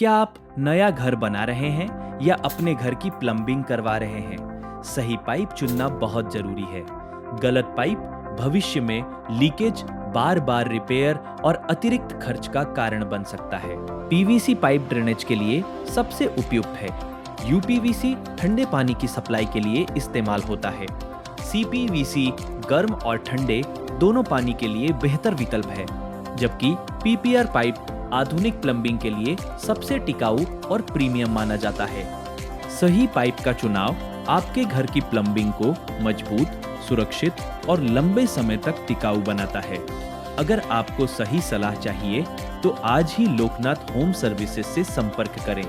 क्या आप नया घर बना रहे हैं या अपने घर की प्लम्बिंग करवा रहे हैं? सही पाइप चुनना बहुत जरूरी है। गलत पाइप भविष्य में लीकेज, बार बार रिपेयर और अतिरिक्त खर्च का कारण बन सकता है। पीवीसी पाइप ड्रेनेज के लिए सबसे उपयुक्त है। यूपीवीसी ठंडे पानी की सप्लाई के लिए इस्तेमाल होता है। सीपीवीसी गर्म और ठंडे दोनों पानी के लिए बेहतर विकल्प है, जबकि पीपीआर पाइप आधुनिक प्लम्बिंग के लिए सबसे टिकाऊ और प्रीमियम माना जाता है। सही पाइप का चुनाव आपके घर की प्लम्बिंग को मजबूत, सुरक्षित और लंबे समय तक टिकाऊ बनाता है। अगर आपको सही सलाह चाहिए तो आज ही लोकनाथ होम सर्विसेज से संपर्क करें।